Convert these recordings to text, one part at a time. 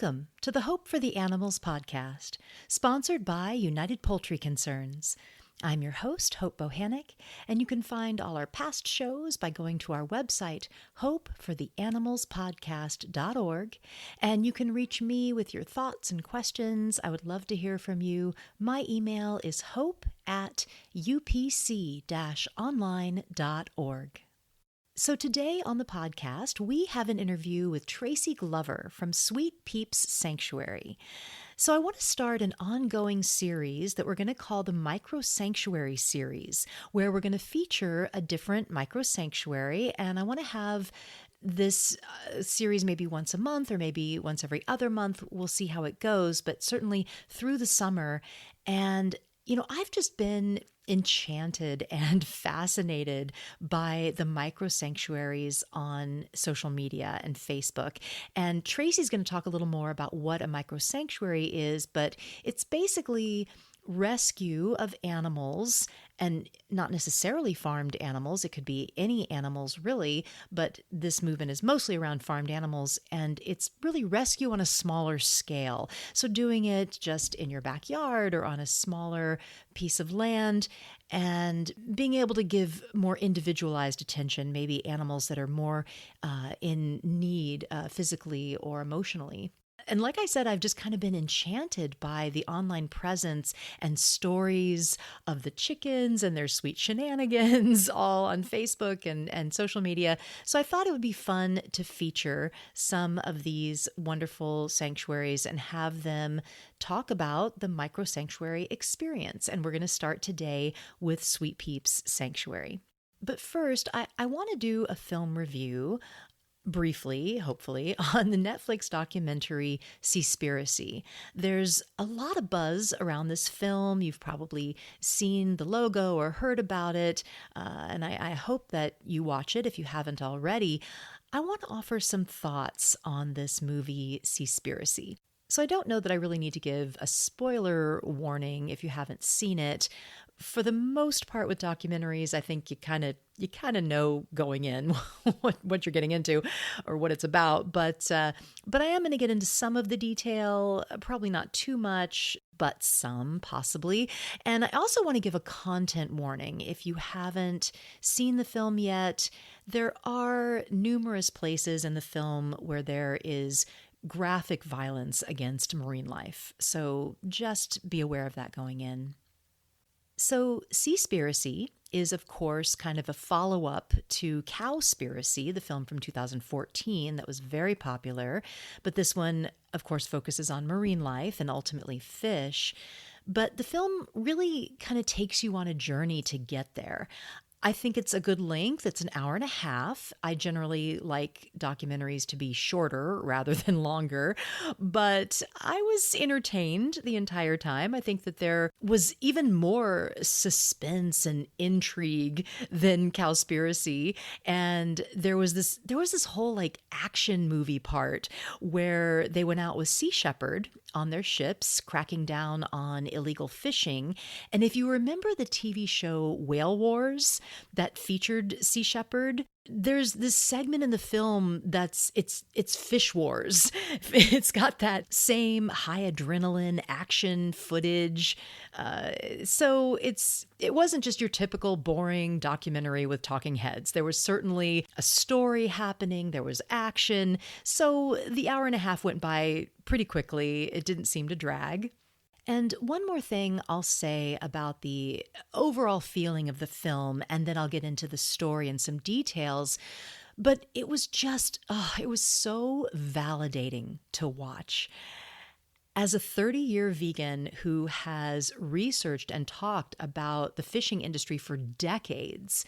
Welcome to the Hope for the Animals podcast, sponsored by United Poultry Concerns. I'm your host, Hope Bohannick, and you can find all our past shows by going to our website, hopefortheanimalspodcast.org, and you can reach me with your thoughts and questions. I would love to hear from you. My email is hope@upc-online.org. So today on the podcast, we have an interview with Tracy Glover from Sweet Peeps Sanctuary. So I want to start an ongoing series that we're going to call the Microsanctuary Series, where we're going to feature a different microsanctuary, and I want to have this series maybe once a month or maybe once every other month. We'll see how it goes, but certainly through the summer. And I've just been enchanted and fascinated by the microsanctuaries on social media and Facebook. And Tracy's going to talk a little more about what a microsanctuary is, but it's basically rescue of animals, and not necessarily farmed animals. It could be any animals, really, but this movement is mostly around farmed animals, and it's really rescue on a smaller scale. So doing it just in your backyard or on a smaller piece of land, and being able to give more individualized attention, maybe animals that are more in need physically or emotionally. And like I said, I've just kind of been enchanted by the online presence and stories of the chickens and their sweet shenanigans all on Facebook and social media. So I thought it would be fun to feature some of these wonderful sanctuaries and have them talk about the microsanctuary experience. And we're going to start today with Sweet Peeps Sanctuary. But first, I want to do a film review briefly, hopefully, on the Netflix documentary Seaspiracy. There's a lot of buzz around this film. You've probably seen the logo or heard about it, and I hope that you watch it if you haven't already. I want to offer some thoughts on this movie, Seaspiracy. So I don't know that I really need to give a spoiler warning if you haven't seen it. For the most part with documentaries, I think you kind of know going in what you're getting into or what it's about. But I am going to get into some of the detail, probably not too much, but some possibly. And I also want to give a content warning. If you haven't seen the film yet, there are numerous places in the film where there is graphic violence against marine life. So just be aware of that going in. So Seaspiracy is, of course, kind of a follow-up to Cowspiracy, the film from 2014 that was very popular. But this one, of course, focuses on marine life and ultimately fish. But the film really kind of takes you on a journey to get there. I think it's a good length. It's an hour and a half. I generally like documentaries to be shorter rather than longer, but I was entertained the entire time. I think that there was even more suspense and intrigue than Cowspiracy, and there was this whole like action movie part where they went out with Sea Shepherd on their ships, cracking down on illegal fishing. And if you remember the TV show Whale Wars that featured Sea Shepherd, there's this segment in the film it's fish wars. It's got that same high adrenaline action footage. So it wasn't just your typical boring documentary with talking heads. There was certainly a story happening. There was action. So the hour and a half went by pretty quickly. It didn't seem to drag. And one more thing I'll say about the overall feeling of the film, and then I'll get into the story and some details. But it was just, it was so validating to watch. As a 30-year vegan who has researched and talked about the fishing industry for decades,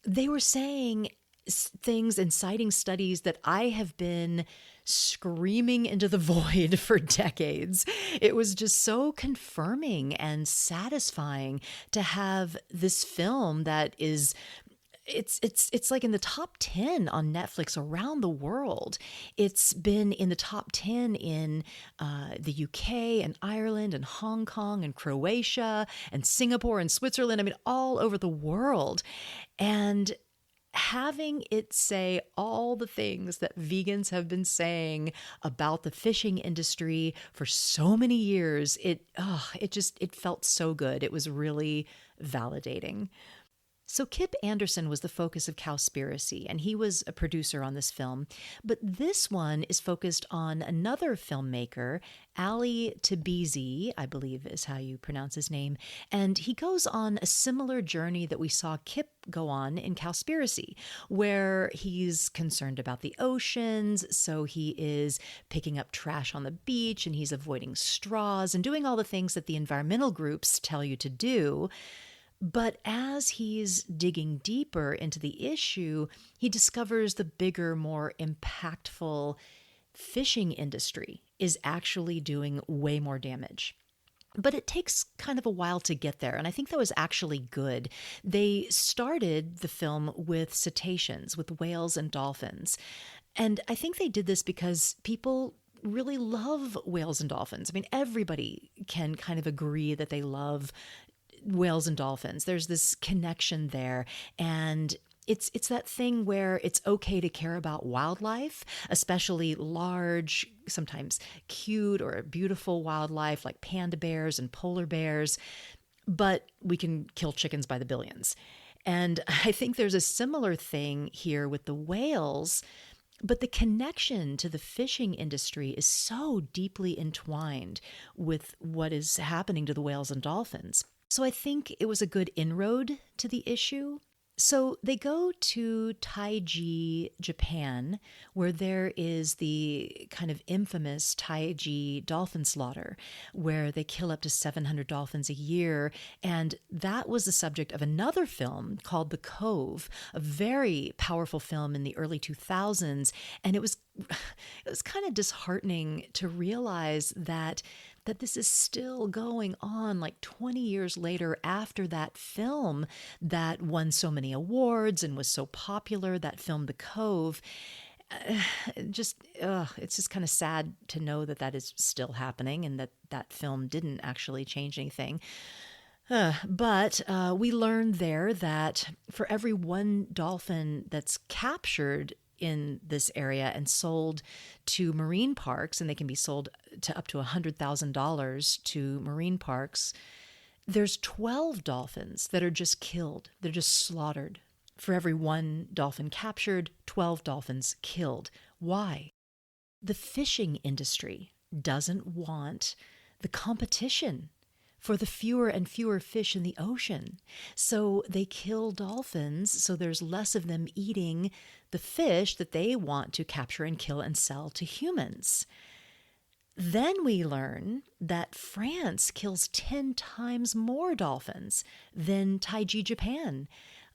they were saying things and citing studies that I have been screaming into the void for decades. It was just so confirming and satisfying to have this film that is it's like in the top 10 on Netflix around the world. It's been in the top 10 in the UK and Ireland and Hong Kong and Croatia and Singapore and Switzerland. I mean, all over the world. And having it say all the things that vegans have been saying about the fishing industry for so many years, it felt so good. It was really validating. So Kip Anderson was the focus of Cowspiracy, and he was a producer on this film. But this one is focused on another filmmaker, Ali Tabizi, I believe is how you pronounce his name. And he goes on a similar journey that we saw Kip go on in Cowspiracy, where he's concerned about the oceans, so he is picking up trash on the beach and he's avoiding straws and doing all the things that the environmental groups tell you to do. But as he's digging deeper into the issue, he discovers the bigger, more impactful fishing industry is actually doing way more damage. But it takes kind of a while to get there, and I think that was actually good. They started the film with cetaceans, with whales and dolphins. And I think they did this because people really love whales and dolphins. I mean, everybody can kind of agree that they love whales and dolphins. There's this connection there. And it's that thing where it's okay to care about wildlife, especially large, sometimes cute or beautiful wildlife like panda bears and polar bears, but we can kill chickens by the billions. And I think there's a similar thing here with the whales, but the connection to the fishing industry is so deeply entwined with what is happening to the whales and dolphins. So I think it was a good inroad to the issue. So they go to Taiji, Japan, where there is the kind of infamous Taiji dolphin slaughter, where they kill up to 700 dolphins a year. And that was the subject of another film called The Cove, a very powerful film in the early 2000s. And it was kind of disheartening to realize that this is still going on like 20 years later after that film that won so many awards and was so popular, that film, The Cove. It's just kind of sad to know that that is still happening and that film didn't actually change anything. But we learned there that for every one dolphin that's captured in this area and sold to marine parks, and they can be sold to up to $100,000 to marine parks, there's 12 dolphins that are just killed. They're just slaughtered. For every one dolphin captured, 12 dolphins killed. Why? The fishing industry doesn't want the competition for the fewer and fewer fish in the ocean. So they kill dolphins, so there's less of them eating the fish that they want to capture and kill and sell to humans. Then we learn that France kills 10 times more dolphins than Taiji, Japan,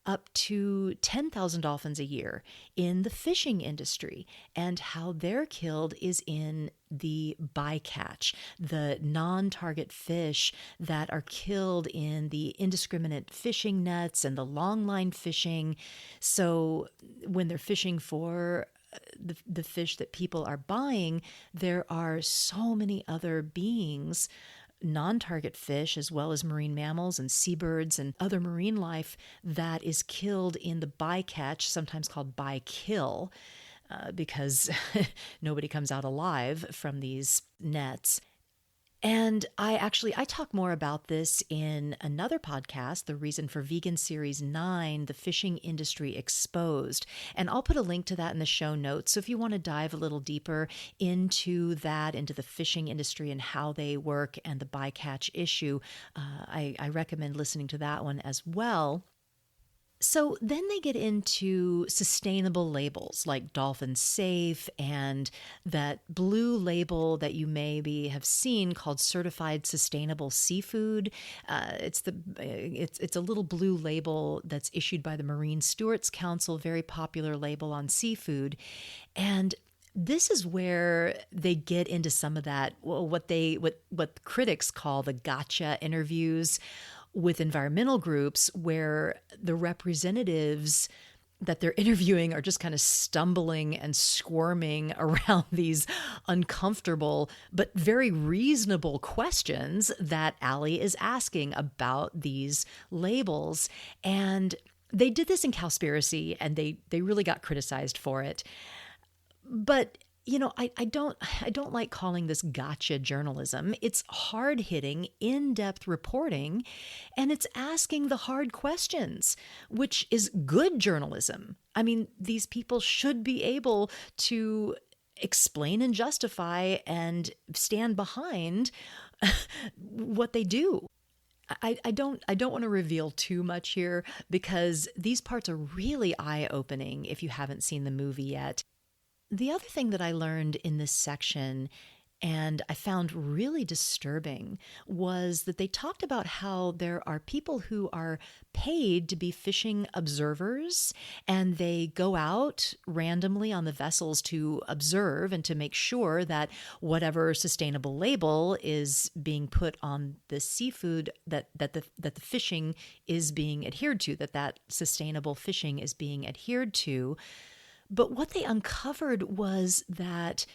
up to 10,000 dolphins a year in the fishing industry. And how they're killed is in the bycatch, the non-target fish that are killed in the indiscriminate fishing nets and the long line fishing. So when they're fishing for the fish that people are buying, there are so many other beings, non-target fish, as well as marine mammals and seabirds and other marine life that is killed in the bycatch, sometimes called bykill, because nobody comes out alive from these nets. And I talk more about this in another podcast, The Reason for Vegan Series 9, The Fishing Industry Exposed. And I'll put a link to that in the show notes. So if you want to dive a little deeper into that, into the fishing industry and how they work and the bycatch issue, I recommend listening to that one as well. So then they get into sustainable labels like Dolphin Safe and that blue label that you maybe have seen called Certified Sustainable Seafood. It's a little blue label that's issued by the Marine Stewards Council, very popular label on seafood. And this is where they get into some of that, what critics call the gotcha interviews with environmental groups, where the representatives that they're interviewing are just kind of stumbling and squirming around these uncomfortable but very reasonable questions that Ali is asking about these labels. And They did this in Cowspiracy, and they really got criticized for it. But I don't like calling this gotcha journalism. It's hard-hitting, in-depth reporting, and it's asking the hard questions, which is good journalism. I mean, these people should be able to explain and justify and stand behind what they do. I don't want to reveal too much here because these parts are really eye-opening if you haven't seen the movie yet. The other thing that I learned in this section and I found really disturbing was that they talked about how there are people who are paid to be fishing observers, and they go out randomly on the vessels to observe and to make sure that whatever sustainable label is being put on the seafood that the fishing is being adhered to, that sustainable fishing is being adhered to. But what they uncovered was that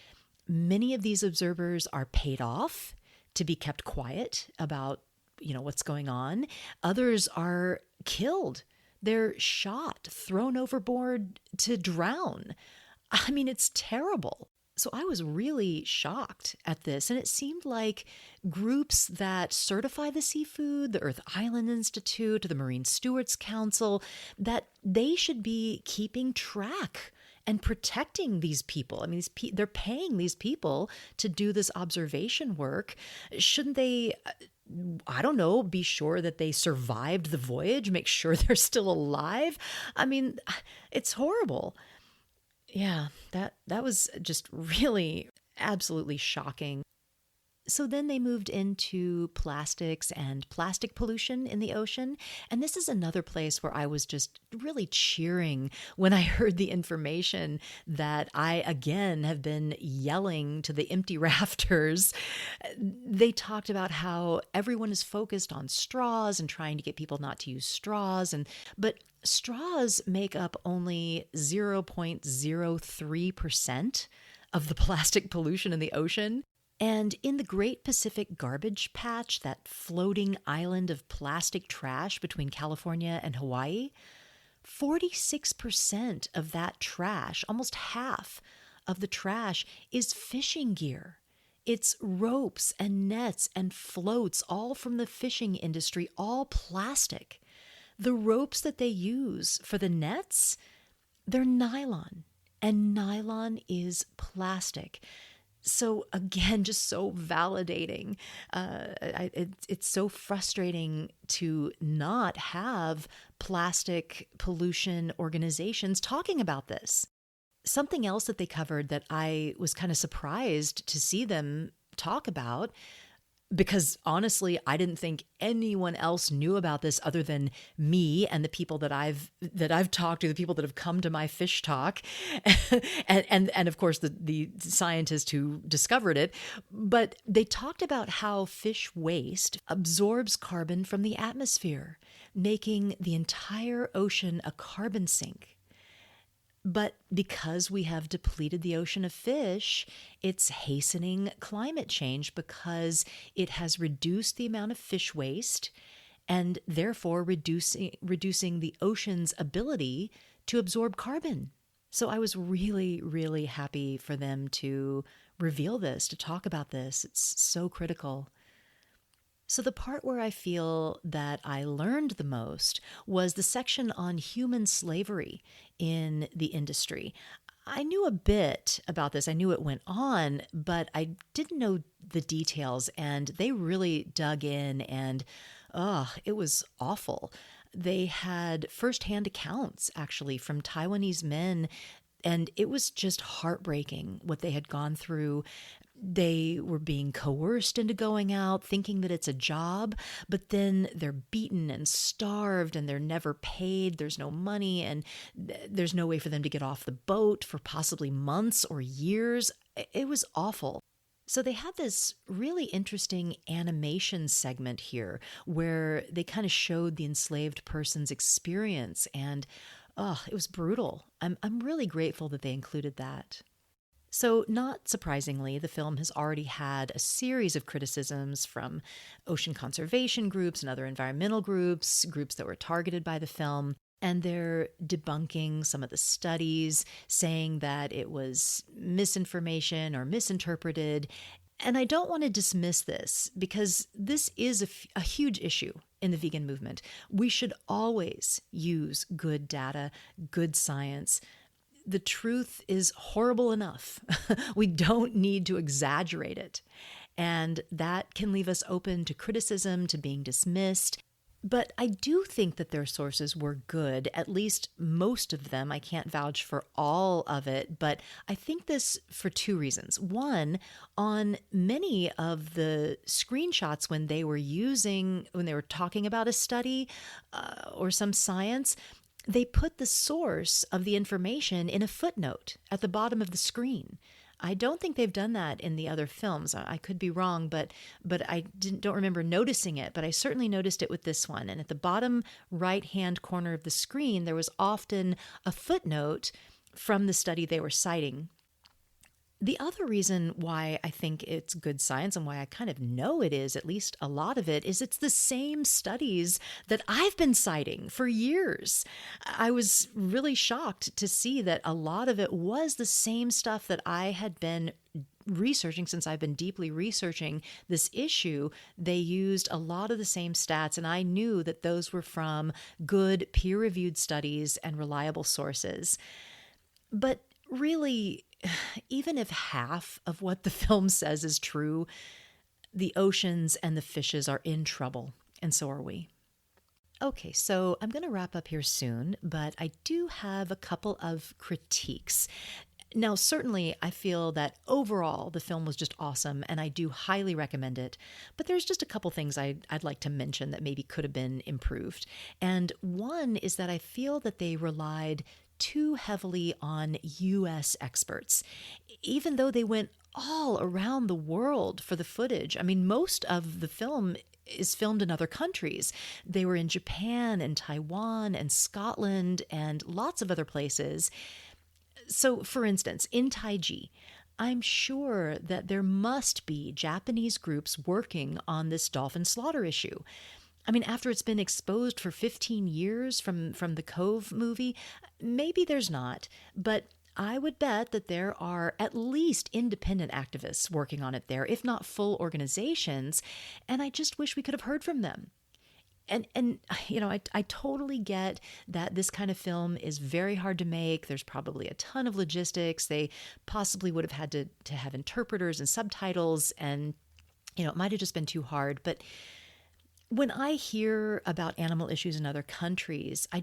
many of these observers are paid off to be kept quiet about, what's going on. Others are killed. They're shot, thrown overboard to drown. I mean, it's terrible. So I was really shocked at this. And it seemed like groups that certify the seafood, the Earth Island Institute, the Marine Stewards Council, that they should be keeping track and protecting these people. I mean, they're paying these people to do this observation work. Shouldn't they, I don't know, be sure that they survived the voyage, make sure they're still alive? I mean, it's horrible. Yeah, that was just really absolutely shocking. So then they moved into plastics and plastic pollution in the ocean. And this is another place where I was just really cheering when I heard the information that I, again, have been yelling to the empty rafters. They talked about how everyone is focused on straws and trying to get people not to use straws. But straws make up only 0.03% of the plastic pollution in the ocean. And in the Great Pacific Garbage Patch, that floating island of plastic trash between California and Hawaii, 46% of that trash, almost half of the trash, is fishing gear. It's ropes and nets and floats, all from the fishing industry, all plastic. The ropes that they use for the nets, they're nylon, and nylon is plastic. So again, just so validating. It's so frustrating to not have plastic pollution organizations talking about this. Something else that they covered that I was kind of surprised to see them talk about, because honestly, I didn't think anyone else knew about this other than me and the people that I've talked to, the people that have come to my fish talk, and of course the scientist who discovered it. But they talked about how fish waste absorbs carbon from the atmosphere, making the entire ocean a carbon sink. But because we have depleted the ocean of fish, it's hastening climate change because it has reduced the amount of fish waste and therefore reducing the ocean's ability to absorb carbon. So I was really, really happy for them to reveal this, to talk about this. It's so critical. So the part where I feel that I learned the most was the section on human slavery in the industry. I knew a bit about this. I knew it went on, but I didn't know the details, and they really dug in, and it was awful. They had firsthand accounts, actually, from Taiwanese men, and it was just heartbreaking what they had gone through. They were being coerced into going out, thinking that it's a job, but then they're beaten and starved and they're never paid. There's no money and there's no way for them to get off the boat for possibly months or years. It was awful. So they had this really interesting animation segment here where they kind of showed the enslaved person's experience, and it was brutal. I'm really grateful that they included that. So, not surprisingly, the film has already had a series of criticisms from ocean conservation groups and other environmental groups that were targeted by the film. And they're debunking some of the studies, saying that it was misinformation or misinterpreted. And I don't want to dismiss this because this is a huge issue in the vegan movement. We should always use good data, good science. The truth is horrible enough. We don't need to exaggerate it. And that can leave us open to criticism, to being dismissed. But I do think that their sources were good, at least most of them. I can't vouch for all of it, but I think this for two reasons. One, on many of the screenshots when they were talking about a study or some science, they put the source of the information in a footnote at the bottom of the screen. I don't think they've done that in the other films. I could be wrong, but I don't remember noticing it. But I certainly noticed it with this one. And at the bottom right-hand corner of the screen, there was often a footnote from the study they were citing. The other reason why I think it's good science and why I kind of know it is, at least a lot of it, is it's the same studies that I've been citing for years. I was really shocked to see that a lot of it was the same stuff that I had been researching since I've been deeply researching this issue. They used a lot of the same stats, and I knew that those were from good peer-reviewed studies and reliable sources. But really, even if half of what the film says is true, the oceans and the fishes are in trouble, and so are we. Okay, so I'm going to wrap up here soon, but I do have a couple of critiques. Now, certainly, I feel that overall the film was just awesome, and I do highly recommend it. But there's just a couple things I'd like to mention that maybe could have been improved. And one is that I feel that they relied too heavily on U.S. experts, even though they went all around the world for the footage. I mean, most of the film is filmed in other countries. They were in Japan and Taiwan and Scotland and lots of other places. So, for instance, in Taiji, I'm sure that there must be Japanese groups working on this dolphin slaughter issue. I mean, after it's been exposed for 15 years from the Cove movie, maybe there's not, but I would bet that there are at least independent activists working on it there, if not full organizations, and I just wish we could have heard from them. And you know, I totally get that this kind of film is very hard to make. There's probably a ton of logistics. They possibly would have had to have interpreters and subtitles, and, you know, it might have just been too hard. But when I hear about animal issues in other countries, I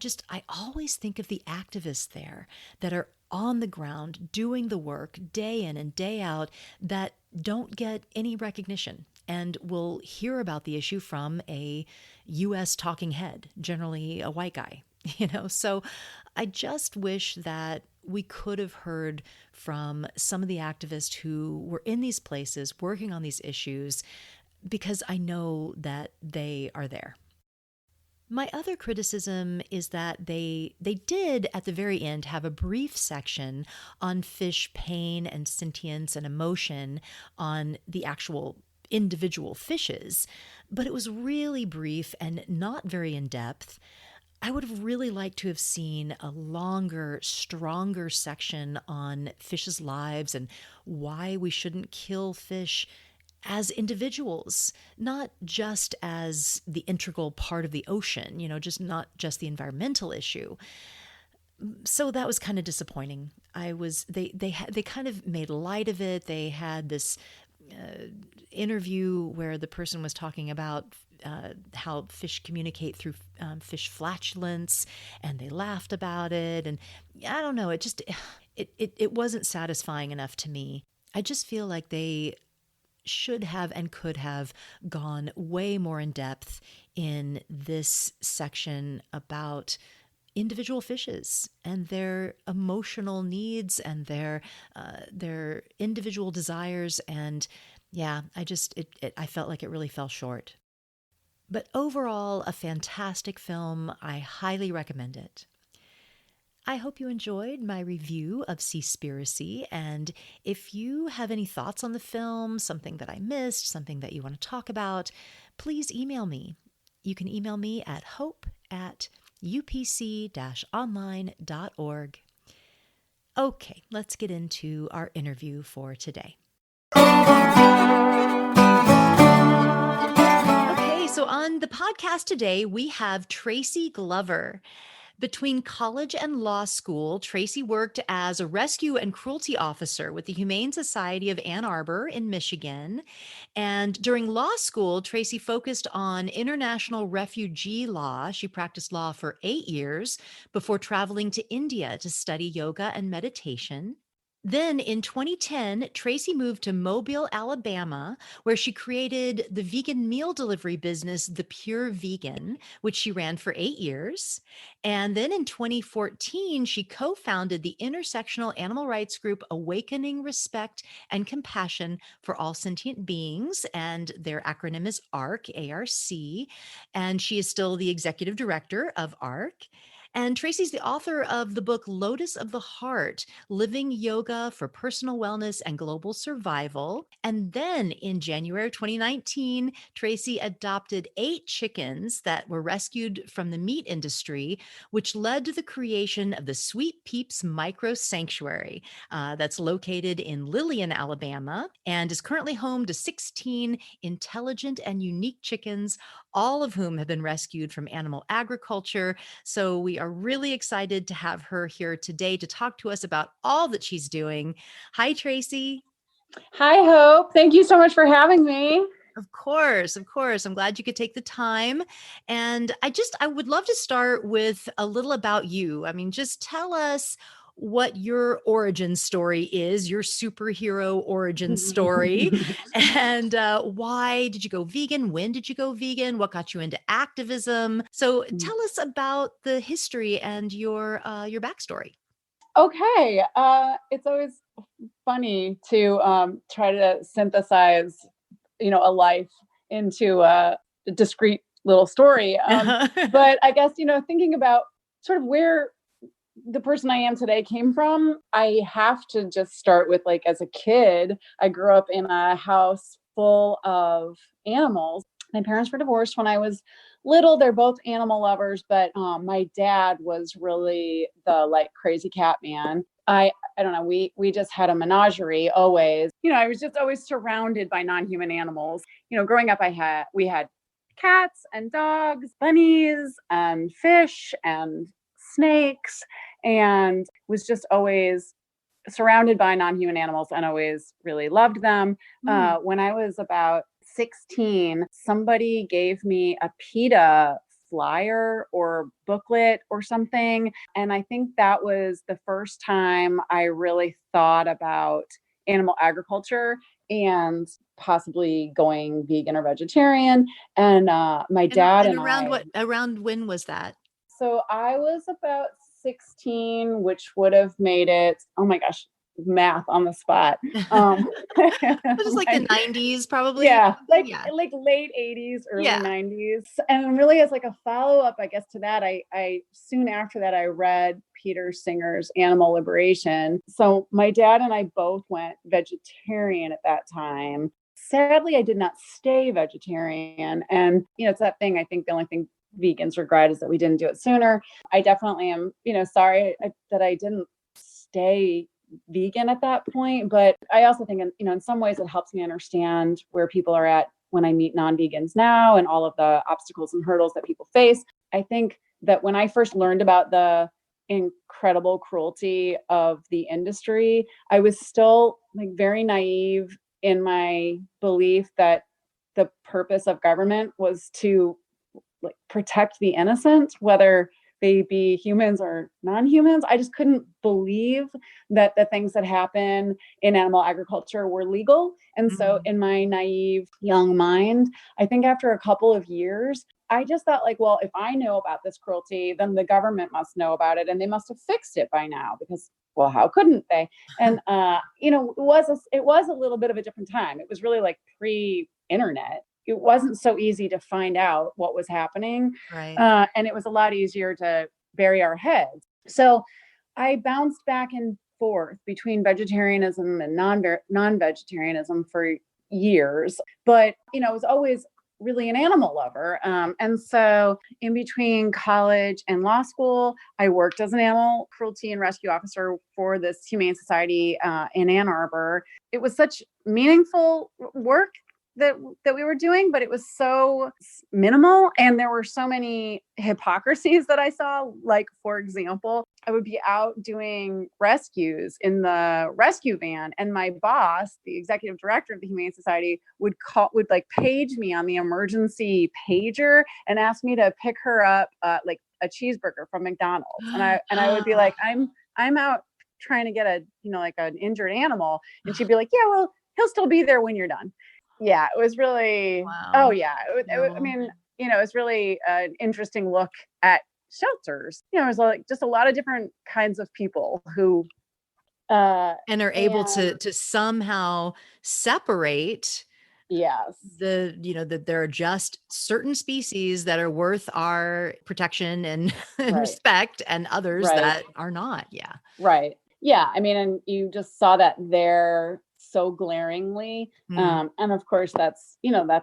always think of the activists there that are on the ground doing the work day in and day out that don't get any recognition and will hear about the issue from a U.S. talking head, generally a white guy, you know? So I just wish that we could have heard from some of the activists who were in these places working on these issues, because I know that they are there. My other criticism is that they did at the very end have a brief section on fish pain and sentience and emotion on the actual individual fishes, but it was really brief and not very in depth. I would have really liked to have seen a longer, stronger section on fish's lives and why we shouldn't kill fish as individuals, not just as the integral part of the ocean, you know, just not just the environmental issue. So that was kind of disappointing. They kind of made light of it. They had this interview where the person was talking about how fish communicate through fish flatulence, and they laughed about it. And I don't know, it wasn't satisfying enough to me. I just feel like they should have and could have gone way more in depth in this section about individual fishes and their emotional needs and their individual desires. And yeah, I felt like it really fell short. But overall, a fantastic film. I highly recommend it. I hope you enjoyed my review of Seaspiracy, and if you have any thoughts on the film, something that I missed, something that you want to talk about, please email me. You can email me at hope@yourstory.com. upc-online.org. Okay, let's get into our interview for today. Okay, so on the podcast today, we have Tracy Glover. Between college and law school, Tracy worked as a rescue and cruelty officer with the Humane Society of Ann Arbor in Michigan. And during law school, Tracy focused on international refugee law. She practiced law for 8 years before traveling to India to study yoga and meditation. Then in 2010, Tracy moved to Mobile, Alabama, where she created the vegan meal delivery business, The Pure Vegan, which she ran for 8 years. And then in 2014, she co founded the intersectional animal rights group Awakening Respect and Compassion for All Sentient Beings. And their acronym is ARC, ARC. And she is still the executive director of ARC. And Tracy's the author of the book Lotus of the Heart, Living Yoga for Personal Wellness and Global Survival. And then in January 2019, Tracy adopted 8 chickens that were rescued from the meat industry, which led to the creation of the Sweet Peeps Microsanctuary that's located in Lillian, Alabama, and is currently home to 16 intelligent and unique chickens, all of whom have been rescued from animal agriculture. So we are really excited to have her here today to talk to us about all that she's doing. Hi, Tracy. Hi, Hope. Thank you so much for having me. Of course, of course. I'm glad you could take the time. And I would love to start with a little about you. I mean, just tell us what your origin story is, your superhero origin story, and why did you go vegan? When did you go vegan? What got you into activism? So tell us about the history and your backstory. Okay. It's always funny to try to synthesize, a life into a discrete little story. But I guess, thinking about sort of where the person I am today came from, I have to just start with, like, as a kid, I grew up in a house full of animals. My parents were divorced when I was little. They're both animal lovers, but my dad was really the, like, crazy cat man. I don't know. We just had a menagerie always. I was just always surrounded by non-human animals. Growing up, we had cats and dogs, bunnies and fish and snakes, and was just always surrounded by non-human animals and always really loved them. When I was about 16, somebody gave me a PETA flyer or booklet or something. And I think that was the first time I really thought about animal agriculture and possibly going vegan or vegetarian. And my dad and around when was that? So I was about 16, which would have made it, oh my gosh, math on the spot. Just like the 90s, probably. Yeah, like late 80s, early 90s. And really, as like a follow-up, I guess, to that, I soon after that, I read Peter Singer's Animal Liberation. So my dad and I both went vegetarian at that time. Sadly, I did not stay vegetarian. And, it's that thing, I think the only thing vegans regret is that we didn't do it sooner. I definitely am, sorry that I didn't stay vegan at that point. But I also think, in some ways it helps me understand where people are at when I meet non-vegans now and all of the obstacles and hurdles that people face. I think that when I first learned about the incredible cruelty of the industry, I was still, like, very naive in my belief that the purpose of government was to, like, protect the innocent, whether they be humans or non-humans. I just couldn't believe that the things that happen in animal agriculture were legal. And so in my naive young mind, I think after a couple of years, I just thought, like, well, if I know about this cruelty, then the government must know about it and they must have fixed it by now, because, well, how couldn't they? And, it was a little bit of a different time. It was really like pre-internet. It wasn't so easy to find out what was happening. Right. And it was a lot easier to bury our heads. So I bounced back and forth between vegetarianism and non-vegetarianism for years. But, it was always really an animal lover. And so in between college and law school, I worked as an animal cruelty and rescue officer for this humane society in Ann Arbor. It was such meaningful work that we were doing, but it was so minimal. And there were so many hypocrisies that I saw. Like, for example, I would be out doing rescues in the rescue van, and my boss, the executive director of the Humane Society, would page me on the emergency pager and ask me to pick her up like a cheeseburger from McDonald's. And I would be like, I'm out trying to get like an injured animal. And she'd be like, yeah, well, he'll still be there when you're done. Yeah, it was really, Wow. oh yeah. I mean, it's really an interesting look at shelters. It was like just a lot of different kinds of people who, and are able to somehow separate that there are just certain species that are worth our protection and respect, and others that are not. Yeah. Right. Yeah. I mean, and you just saw that there so glaringly. And of course that's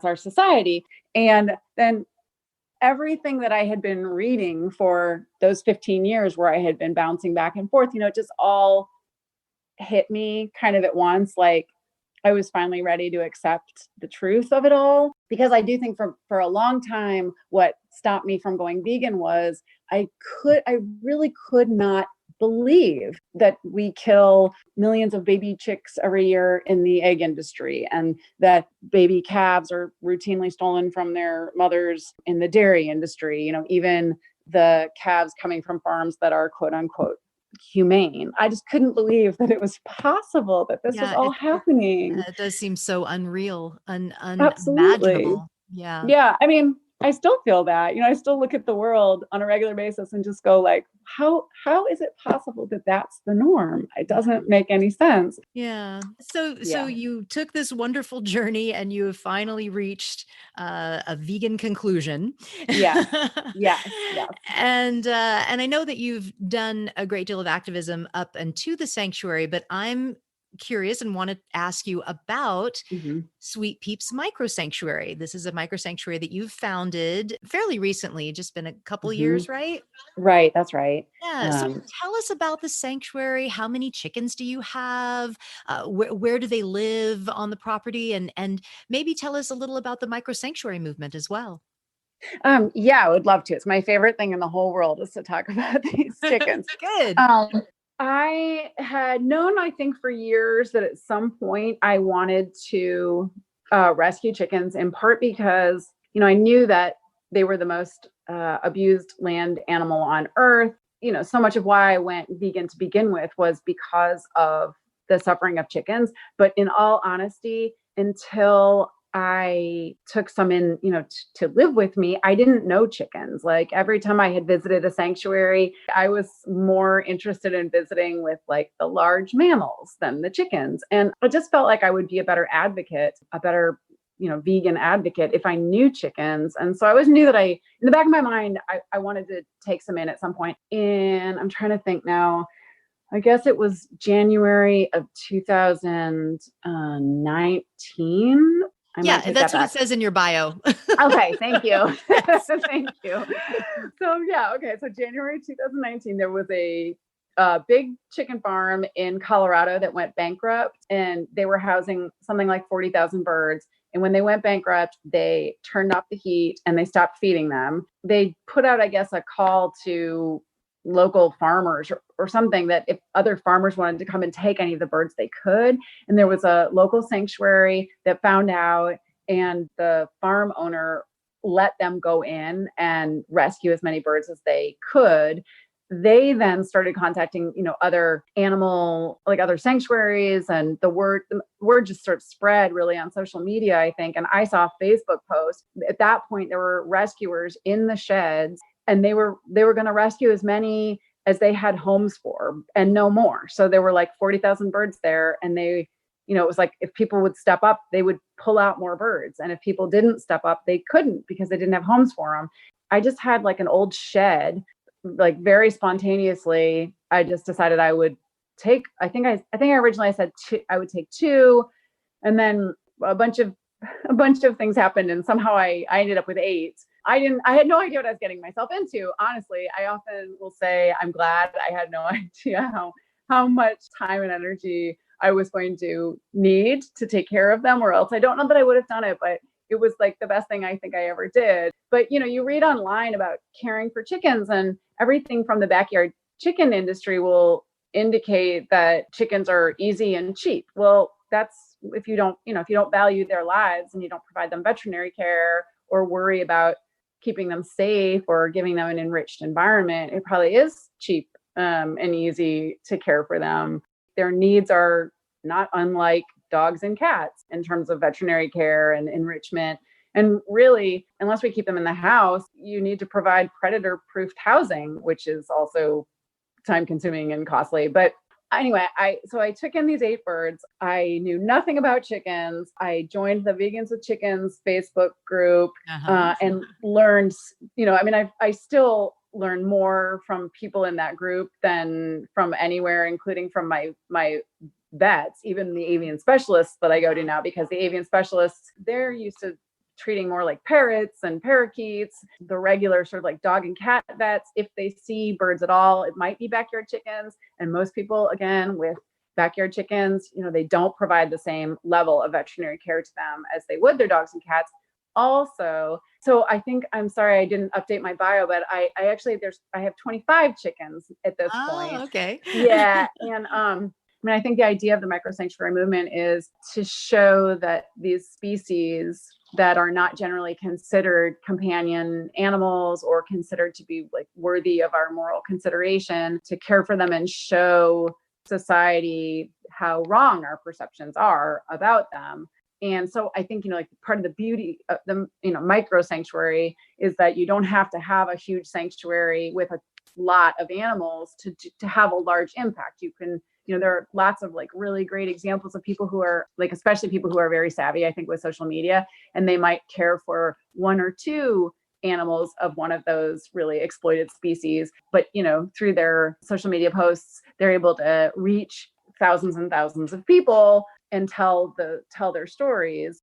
our society. And then everything that I had been reading for those 15 years where I had been bouncing back and forth, it just all hit me kind of at once. Like, I was finally ready to accept the truth of it all, because I do think for a long time, what stopped me from going vegan was I really could not believe that we kill millions of baby chicks every year in the egg industry, and that baby calves are routinely stolen from their mothers in the dairy industry. Even the calves coming from farms that are quote unquote humane. I just couldn't believe that it was possible that this was all happening. It does seem so unreal, Absolutely. unimaginable. Yeah. Yeah. I mean, I still feel that, I still look at the world on a regular basis and just go like, how is it possible that that's the norm? It doesn't make any sense. Yeah. So you took this wonderful journey and you have finally reached a vegan conclusion. Yeah. Yeah. And I know that you've done a great deal of activism up into the sanctuary, but I'm curious and want to ask you about Sweet Peeps Microsanctuary. This is a microsanctuary that you've founded fairly recently, just been a couple years, right? Right. That's right. Yeah. So tell us about the sanctuary. How many chickens do you have? Where do they live on the property? And maybe tell us a little about the microsanctuary movement as well. Yeah, I would love to. It's my favorite thing in the whole world is to talk about these chickens. Good. I had known, I think, for years that at some point I wanted to rescue chickens, in part because, I knew that they were the most abused land animal on earth. So much of why I went vegan to begin with was because of the suffering of chickens. But in all honesty, until I took some in, to live with me, I didn't know chickens. Like, every time I had visited a sanctuary, I was more interested in visiting with like the large mammals than the chickens. And I just felt like I would be a better advocate, a better, vegan advocate if I knew chickens. And so I always knew that in the back of my mind, I wanted to take some in at some point. And I'm trying to think now. I guess it was January of 2019. That's what it says in your bio. Okay, thank you. Thank you. So so January 2019, there was a big chicken farm in Colorado that went bankrupt, and they were housing something like 40,000 birds. And when they went bankrupt, they turned off the heat and they stopped feeding them. They put out, I guess, a call to local farmers or something, that if other farmers wanted to come and take any of the birds, they could. And there was a local sanctuary that found out, and the farm owner let them go in and rescue as many birds as they could. They then started contacting, other other sanctuaries, and the word just sort of spread really on social media, I think. And I saw a Facebook post. At that point, there were rescuers in the sheds, and they were going to rescue as many as they had homes for, and no more. So there were like 40,000 birds there, and they, it was like, if people would step up, they would pull out more birds. And if people didn't step up, they couldn't, because they didn't have homes for them. I just had like an old shed, like very spontaneously. I just decided I would take, I think I originally said I would take two, and then a bunch of a bunch of things happened, and somehow I ended up with 8. I had no idea what I was getting myself into. Honestly, I often will say I'm glad I had no idea how much time and energy I was going to need to take care of them, or else I don't know that I would have done it, but it was like the best thing I think I ever did. But you read online about caring for chickens, and everything from the backyard chicken industry will indicate that chickens are easy and cheap. Well, that's if you don't value their lives and you don't provide them veterinary care or worry about keeping them safe or giving them an enriched environment, it probably is cheap and easy to care for them. Their needs are not unlike dogs and cats in terms of veterinary care and enrichment. And really, unless we keep them in the house, you need to provide predator-proofed housing, which is also time-consuming and costly. But anyway, I took in these 8 birds. I knew nothing about chickens. I joined the Vegans with Chickens Facebook group and learned, I still learn more from people in that group than from anywhere, including from my vets, even the avian specialists that I go to now, because the avian specialists, they're used to treating more like parrots and parakeets. The regular sort of like dog and cat vets, if they see birds at all, it might be backyard chickens. And most people, again, with backyard chickens, they don't provide the same level of veterinary care to them as they would their dogs and cats. Also, so I think, I'm sorry I didn't update my bio, but I have 25 chickens at this point. Okay. Yeah. And I think the idea of the microsanctuary movement is to show that these species that are not generally considered companion animals or considered to be like worthy of our moral consideration, to care for them and show society how wrong our perceptions are about them. And so I think, like part of the beauty of the, microsanctuary is that you don't have to have a huge sanctuary with a lot of animals to have a large impact. You can, there are lots of like really great examples of people who are like, especially people who are very savvy, I think, with social media, and they might care for 1 or 2 animals of one of those really exploited species. But, through their social media posts, they're able to reach thousands and thousands of people and tell their stories.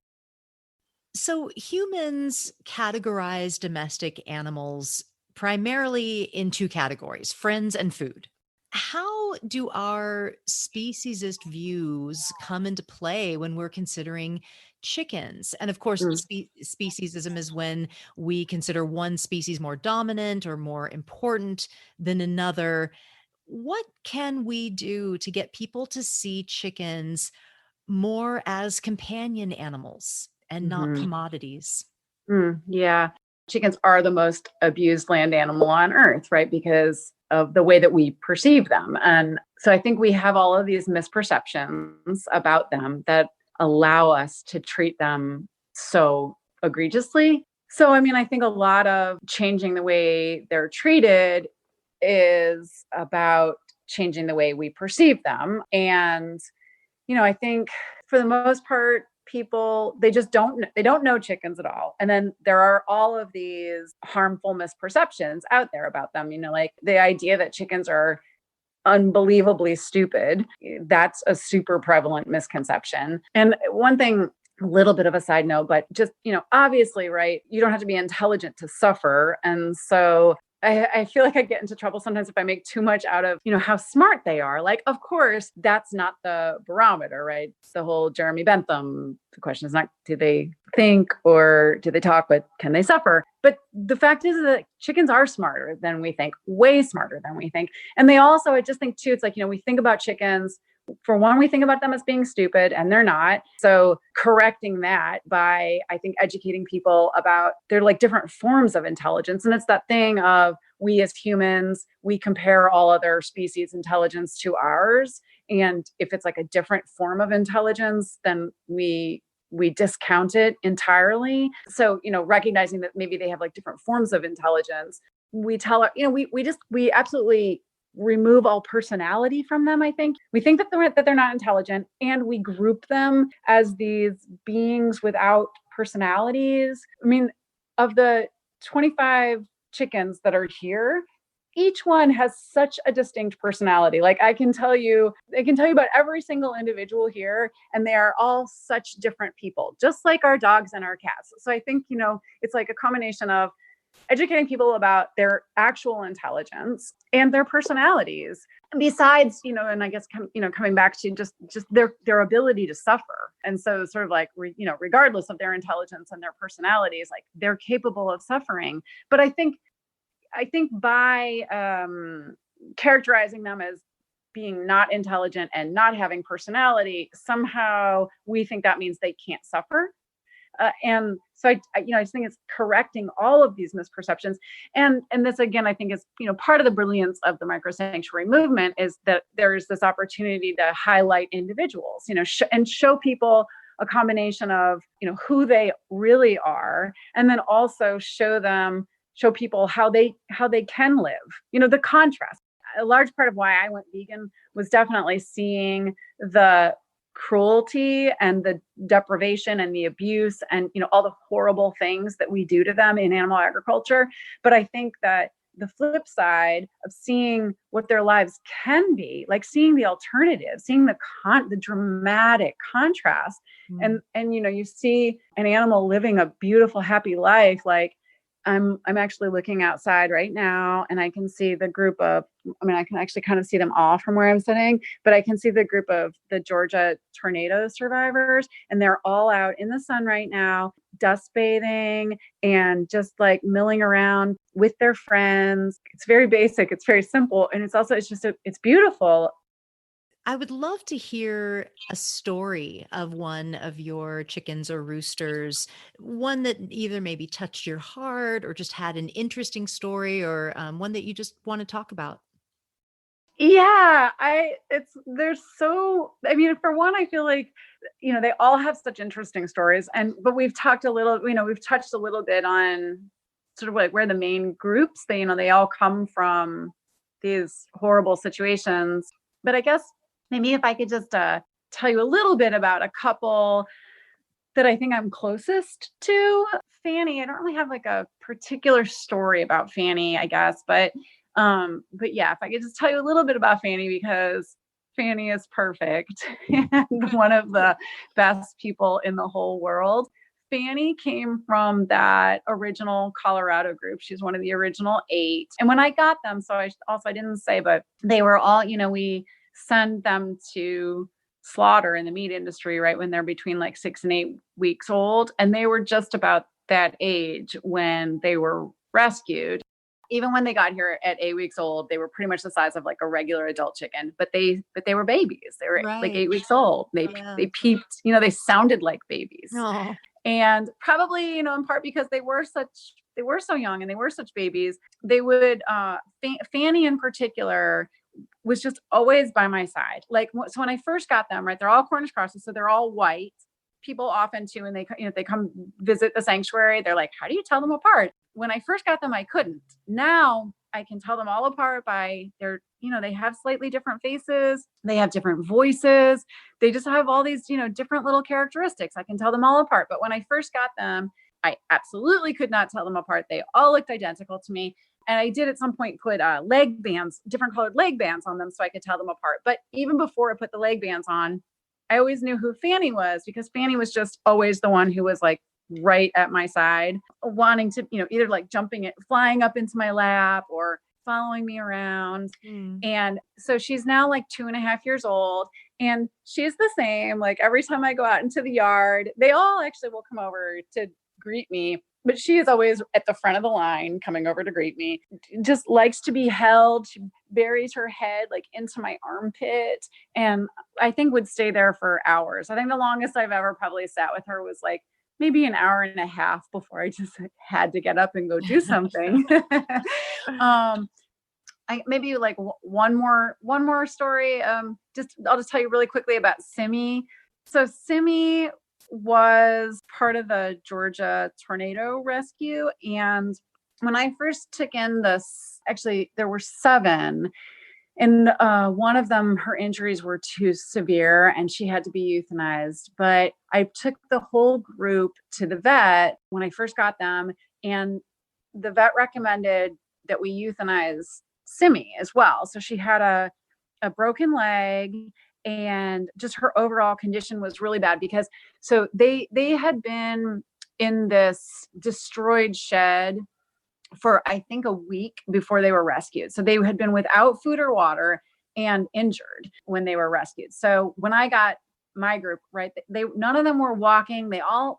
So humans categorize domestic animals primarily in 2 categories, friends and food. How do our speciesist views come into play when we're considering chickens? And of course, speciesism is when we consider one species more dominant or more important than another. What can we do to get people to see chickens more as companion animals and not commodities? Yeah. Chickens are the most abused land animal on earth, right? Because of the way that we perceive them. And so I think we have all of these misperceptions about them that allow us to treat them so egregiously. So, I think a lot of changing the way they're treated is about changing the way we perceive them. And, I think for the most part, people, they don't know chickens at all. And then there are all of these harmful misperceptions out there about them, like the idea that chickens are unbelievably stupid. That's a super prevalent misconception. And one thing, a little bit of a side note, but just, obviously, right, you don't have to be intelligent to suffer. And so I feel like I get into trouble sometimes if I make too much out of, how smart they are. Like, of course, that's not the barometer, right? It's the whole Jeremy Bentham. The question is not, do they think or do they talk, but can they suffer? But the fact is that chickens are smarter than we think, way smarter than we think. And they also, I just think too, it's like, we think about chickens. For one, we think about them as being stupid, and they're not. So correcting that by, I think, educating people about they're like different forms of intelligence. And it's that thing of we as humans, we compare all other species' intelligence to ours. And if it's like a different form of intelligence, then we discount it entirely. So, recognizing that maybe they have like different forms of intelligence, we tell our, we absolutely remove all personality from them. I think we think that they're not intelligent, and we group them as these beings without personalities. Of the 25 chickens that are here, each one has such a distinct personality. Like I can tell you about every single individual here, and they are all such different people, just like our dogs and our cats. So I think, it's like a combination of educating people about their actual intelligence and their personalities. Besides, and I guess, coming back to just their ability to suffer. And so sort of like, regardless of their intelligence and their personalities, like they're capable of suffering. But I think by characterizing them as being not intelligent and not having personality, somehow we think that means they can't suffer. And so I just think it's correcting all of these misperceptions. And this, again, I think is, part of the brilliance of the microsanctuary movement is that there's this opportunity to highlight individuals, and show people a combination of, who they really are, and then also show people how they can live, the contrast. A large part of why I went vegan was definitely seeing the cruelty and the deprivation and the abuse and, all the horrible things that we do to them in animal agriculture. But I think that the flip side of seeing what their lives can be, like seeing the alternative, seeing the dramatic contrast, and you see an animal living a beautiful, happy life. Like I'm actually looking outside right now, and I can see the group of, I can actually kind of see them all from where I'm sitting, but I can see the group of the Georgia tornado survivors, and they're all out in the sun right now, dust bathing and just like milling around with their friends. It's very basic. It's very simple. And it's beautiful. I would love to hear a story of one of your chickens or roosters, one that either maybe touched your heart or just had an interesting story, or one that you just want to talk about. Yeah, for one, I feel like, they all have such interesting stories, but we've touched a little bit on sort of like where the main groups, they all come from these horrible situations. But I guess maybe if I could just tell you a little bit about a couple that I think I'm closest to. Fanny, I don't really have like a particular story about Fanny, I guess, but yeah, if I could just tell you a little bit about Fanny, because Fanny is perfect and one of the best people in the whole world. Fanny came from that original Colorado group. She's one of the original 8. And when I got them, so I didn't say, but they were all, we send them to slaughter in the meat industry right when they're between like 6 and 8 weeks old. And they were just about that age when they were rescued. Even when they got here at 8 weeks old, they were pretty much the size of like a regular adult chicken, but they were babies. They were like 8 weeks old. They peeped, they sounded like babies. Oh. And probably, in part because they were so young and they were such babies, they would, Fanny in particular was just always by my side. Like, so when I first got them, right, they're all Cornish crosses, so they're all white. People often too, when they come visit the sanctuary, they're like, how do you tell them apart? When I first got them, I couldn't. Now I can tell them all apart by they have slightly different faces. They have different voices. They just have all these, different little characteristics. I can tell them all apart. But when I first got them, I absolutely could not tell them apart. They all looked identical to me. And I did at some point put leg bands, different colored leg bands on them so I could tell them apart. But even before I put the leg bands on, I always knew who Fanny was, because Fanny was just always the one who was like right at my side, wanting to, either like flying up into my lap or following me around. And so she's now like 2.5 years old, and she's the same. Like every time I go out into the yard, they all actually will come over to greet me, but she is always at the front of the line coming over to greet me. Just likes to be held. She buries her head like into my armpit, and I think would stay there for hours. I think the longest I've ever probably sat with her was like maybe an hour and a half before I just had to get up and go do something. Maybe like one more story. I'll just tell you really quickly about Simmy. So Simmy was part of the Georgia tornado rescue. And when I first took in actually there were 7, and one of them, her injuries were too severe and she had to be euthanized. But I took the whole group to the vet when I first got them, and the vet recommended that we euthanize Simi as well. So she had a broken leg, and just her overall condition was really bad because so they had been in this destroyed shed for I think a week before they were rescued. So they had been without food or water and injured when they were rescued. So when I got my group, right, they none of them were walking.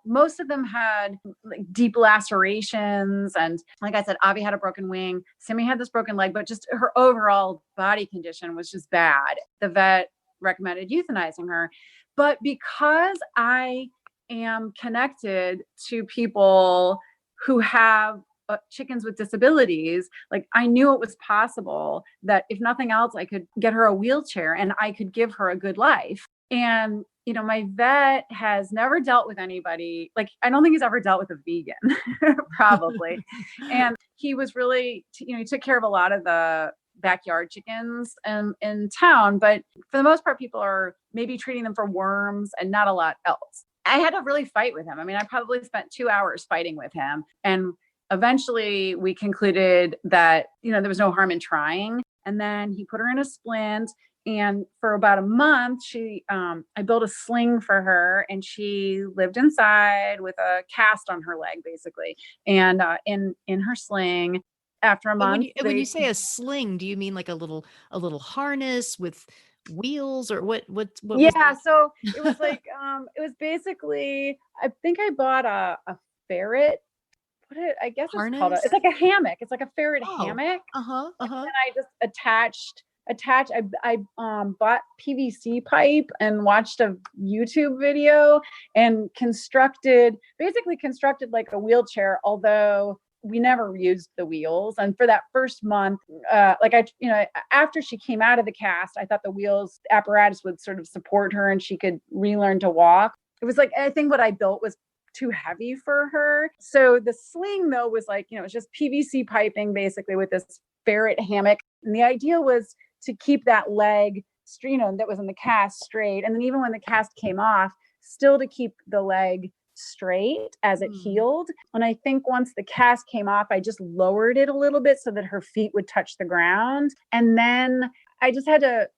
Most of them had like deep lacerations, and like I said, Avi had a broken wing, Simi had this broken leg, but just her overall body condition was just bad. The vet recommended euthanizing her, but because I am connected to people who have chickens with disabilities, like I knew it was possible that if nothing else, I could get her a wheelchair and I could give her a good life. And, my vet has never dealt with anybody. Like, I don't think he's ever dealt with a vegan, probably. And he was really, he took care of a lot of the backyard chickens in town, but for the most part, people are maybe treating them for worms and not a lot else. I had to really fight with him. I mean, I probably spent 2 hours fighting with him, and eventually we concluded that, there was no harm in trying. And then he put her in a splint. And for about a month, I built a sling for her, and she lived inside with a cast on her leg, basically. And in her sling, after a month, when you say a sling, do you mean like a little harness with wheels, or what was yeah. So it was like it was basically, I think I bought a ferret. I guess harness? it's like a hammock. It's like a ferret hammock. Uh-huh. And I just attached. I bought PVC pipe and watched a YouTube video and basically constructed like a wheelchair, although we never used the wheels. And for that first month, after she came out of the cast, I thought the wheels apparatus would sort of support her and she could relearn to walk. It was like, I think what I built was too heavy for her. So the sling though was like, it's just PVC piping basically with this ferret hammock. And the idea was to keep that leg, that was in the cast straight. And then even when the cast came off, still to keep the leg straight as it healed. And I think once the cast came off, I just lowered it a little bit so that her feet would touch the ground. And then I just had to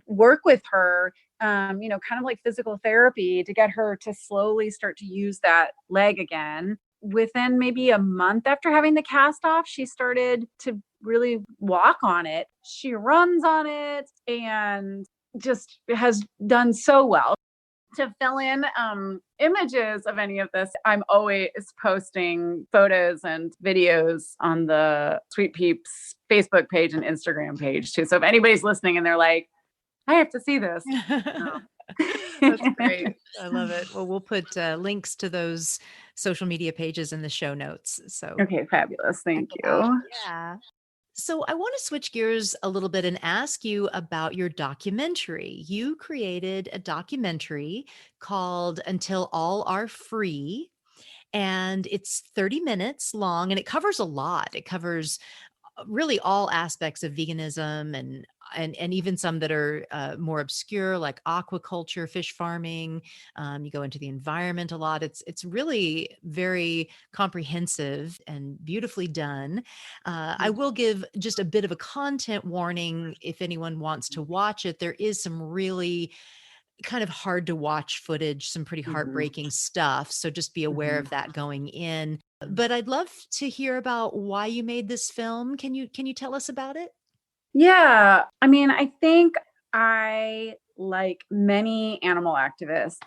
work with her, kind of like physical therapy, to get her to slowly start to use that leg again. Within maybe a month after having the cast off, she started to really walk on it. She runs on it and just has done so well. To fill in images of any of this, I'm always posting photos and videos on the Sweet Peeps Facebook page and Instagram page too. So if anybody's listening and they're like, I have to see this. That's great. I love it. Well, we'll put links to those social media pages in the show notes. So okay, fabulous. Thank you. Yeah. So I want to switch gears a little bit and ask you about your documentary. You created a documentary called Until All Are Free, and it's 30 minutes long, and it covers a lot. It covers really all aspects of veganism, and even some that are more obscure, like aquaculture, fish farming. You go into the environment a lot. It's really very comprehensive and beautifully done. I will give just a bit of a content warning if anyone wants to watch it. There is some really kind of hard to watch footage, some pretty heartbreaking stuff. So just be aware of that going in. But I'd love to hear about why you made this film. Can you tell us about it? Yeah. I mean, I think I, like many animal activists,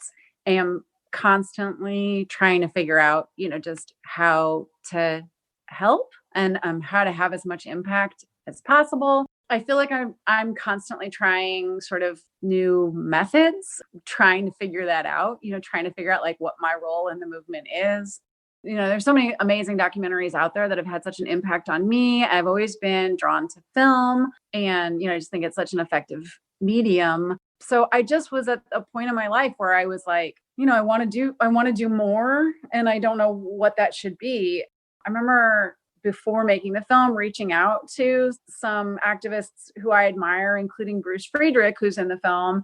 am constantly trying to figure out, just how to help and how to have as much impact as possible. I feel like I'm constantly trying sort of new methods, trying to figure that out, trying to figure out like what my role in the movement is. There's so many amazing documentaries out there that have had such an impact on me. I've always been drawn to film, and, I just think it's such an effective medium. So I just was at a point in my life where I was like, I want to do more, and I don't know what that should be. I remember before making the film, reaching out to some activists who I admire, including Bruce Friedrich, who's in the film,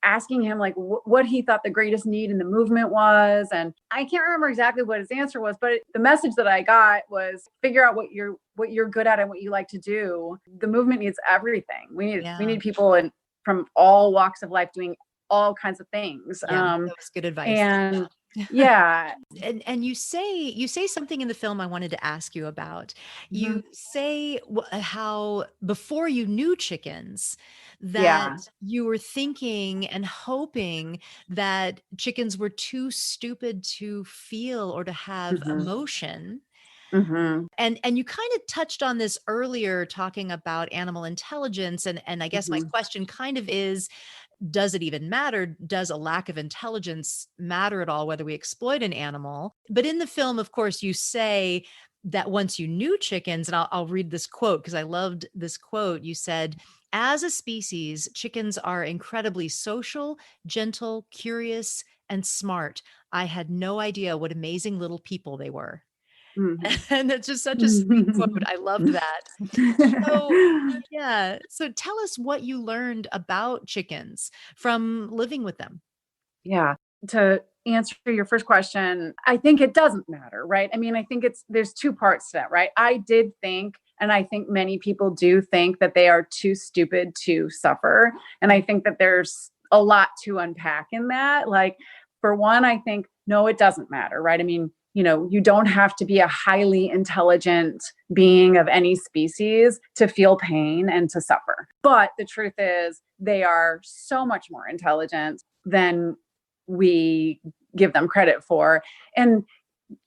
asking him like what he thought the greatest need in the movement was. And I can't remember exactly what his answer was, but the message that I got was figure out what you're good at and what you like to do. The movement needs everything. We need people from all walks of life doing all kinds of things. That was good advice. And yeah. And you say something in the film I wanted to ask you about. You say how before you knew chickens, that you were thinking and hoping that chickens were too stupid to feel or to have emotion. And you kind of touched on this earlier, talking about animal intelligence. And I guess my question kind of is, does it even matter? Does a lack of intelligence matter at all, whether we exploit an animal? But in the film, of course, you say that once you knew chickens, and I'll read this quote because I loved this quote. You said, as a species, chickens are incredibly social, gentle, curious, and smart. I had no idea what amazing little people they were. And it's just such a sweet quote. I loved that. So tell us what you learned about chickens from living with them. Yeah. To answer your first question, I think it doesn't matter, right? I mean, I think there's two parts to that, right? I did think, and I think many people do think, that they are too stupid to suffer. And I think that there's a lot to unpack in that. Like, for one, I think, no, it doesn't matter, right? I mean, you don't have to be a highly intelligent being of any species to feel pain and to suffer. But the truth is, they are so much more intelligent than we give them credit for. And,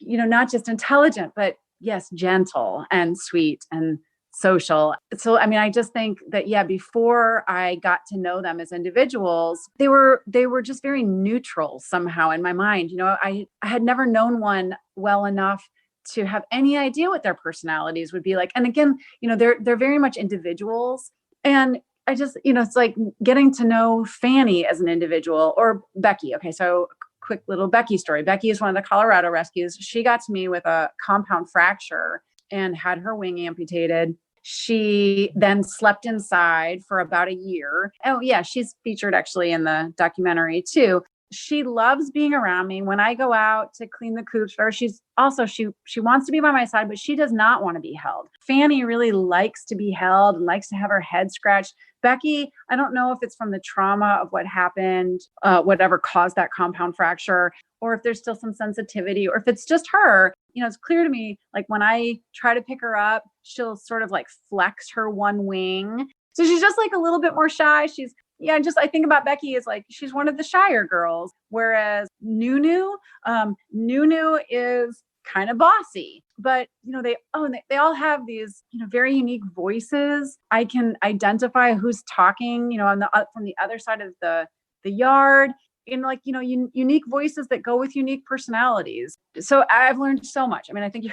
not just intelligent, but yes, gentle and sweet and social. So, I mean, I just think that, before I got to know them as individuals, they were just very neutral somehow in my mind. I had never known one well enough to have any idea what their personalities would be like. And again, they're very much individuals. And I just, it's like getting to know Fanny as an individual, or Becky. Okay. So quick little Becky story. Becky is one of the Colorado rescues. She got to me with a compound fracture and had her wing amputated. She then slept inside for about a year. Oh yeah, she's featured actually in the documentary too. She loves being around me when I go out to clean the coops for her. She's also, she wants to be by my side, but she does not want to be held. Fanny really likes to be held and likes to have her head scratched. Becky, I don't know if it's from the trauma of what happened, whatever caused that compound fracture, or if there's still some sensitivity, or if it's just her. It's clear to me, like when I try to pick her up, she'll sort of like flex her one wing. So she's just like a little bit more shy. I think about Becky as like, she's one of the shyer girls, whereas Nunu is kind of bossy, but they all have these very unique voices. I can identify who's talking from the other side of the yard, in like unique voices that go with unique personalities. So I've learned so much. I mean, I think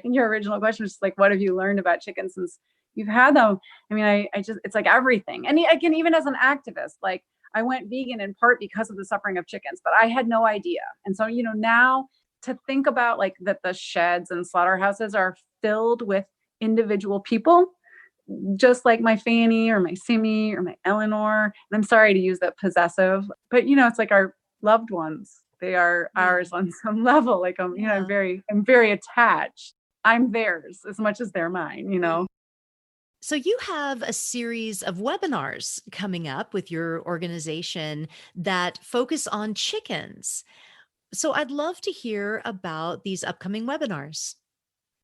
your original question was just like, what have you learned about chickens since you've had them? I mean, I just, it's like everything. And again, even as an activist, like I went vegan in part because of the suffering of chickens, but I had no idea. And so, now to think about like that the sheds and slaughterhouses are filled with individual people, just like my Fanny or my Simmy or my Eleanor. And I'm sorry to use that possessive, but it's like our loved ones. They are ours on some level. Like I'm very attached. I'm theirs as much as they're mine, So you have a series of webinars coming up with your organization that focus on chickens. So I'd love to hear about these upcoming webinars.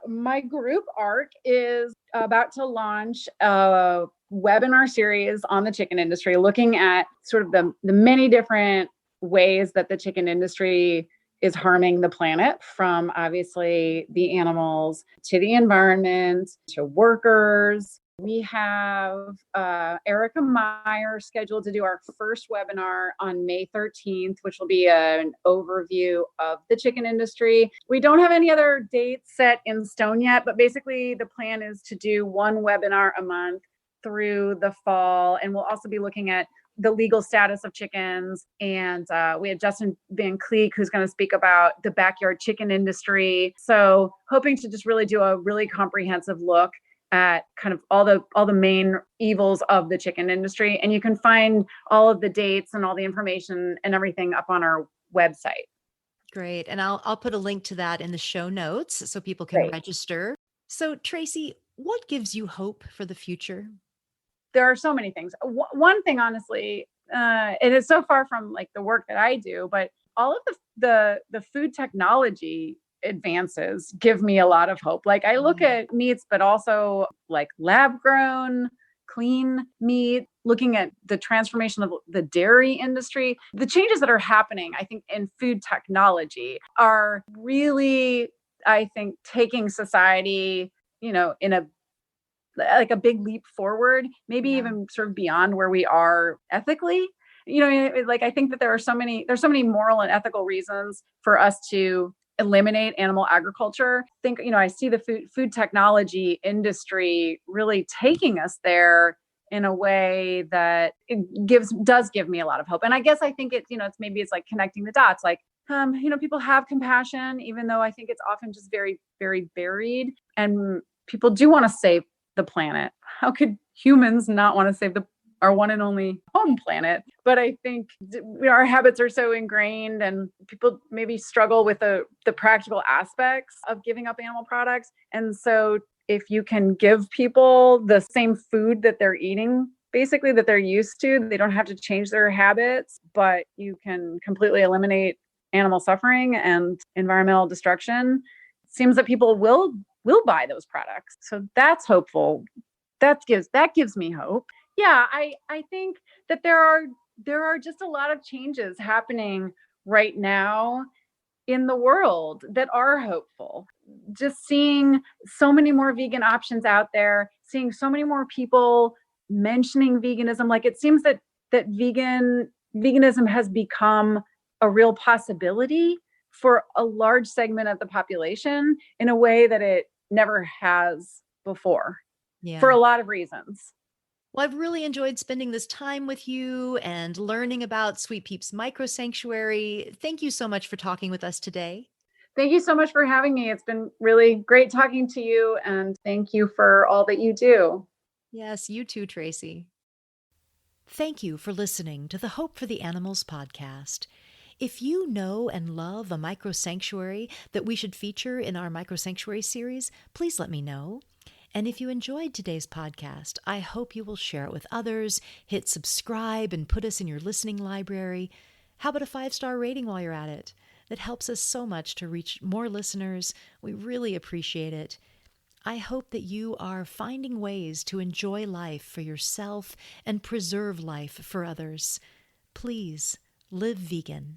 My group ARC is about to launch a webinar series on the chicken industry, looking at sort of the many different ways that the chicken industry is harming the planet, from obviously the animals to the environment to workers. We have Erica Meyer scheduled to do our first webinar on May 13th, which will be an overview of the chicken industry. We don't have any other dates set in stone yet, but basically the plan is to do one webinar a month through the fall. And we'll also be looking at the legal status of chickens. And we had Justin Van Cleek, who's going to speak about the backyard chicken industry. So hoping to just really do a really comprehensive look at kind of all the main evils of the chicken industry. And you can find all of the dates and all the information and everything up on our website. Great. And I'll put a link to that in the show notes so people can Great. register. So Tracy, what gives you hope for the future? There are so many things. One thing, honestly, it is so far from like the work that I do, but all of the food technology advances give me a lot of hope. Like I look at meats, but also like lab grown, clean meat, looking at the transformation of the dairy industry. The changes that are happening, I think, in food technology are really, I think, taking society, in a big leap forward, maybe even sort of beyond where we are ethically. Like I think that there's so many moral and ethical reasons for us to eliminate animal agriculture. I see the food technology industry really taking us there in a way that does give me a lot of hope. And I guess I think it's like connecting the dots. Like, people have compassion, even though I think it's often just very, very buried. And people do want to save the planet. How could humans not want to save our one and only home planet? But I think our habits are so ingrained, and people maybe struggle with the practical aspects of giving up animal products. And so if you can give people the same food that they're eating, basically that they're used to, they don't have to change their habits, but you can completely eliminate animal suffering and environmental destruction, it seems that people will buy those products. So that's hopeful. That gives me hope. Yeah, I think that there are just a lot of changes happening right now in the world that are hopeful. Just seeing so many more vegan options out there, seeing so many more people mentioning veganism. Like it seems that veganism has become a real possibility for a large segment of the population in a way that it never has before, for a lot of reasons. Well, I've really enjoyed spending this time with you and learning about Sweet Peeps Microsanctuary. Thank you so much for talking with us today. Thank you so much for having me. It's been really great talking to you, and thank you for all that you do. Yes, you too, Tracy. Thank you for listening to the Hope for the Animals podcast. If you know and love a microsanctuary that we should feature in our Microsanctuary series, please let me know. And if you enjoyed today's podcast, I hope you will share it with others, hit subscribe, and put us in your listening library. How about a 5-star rating while you're at it? That helps us so much to reach more listeners. We really appreciate it. I hope that you are finding ways to enjoy life for yourself and preserve life for others. Please live vegan.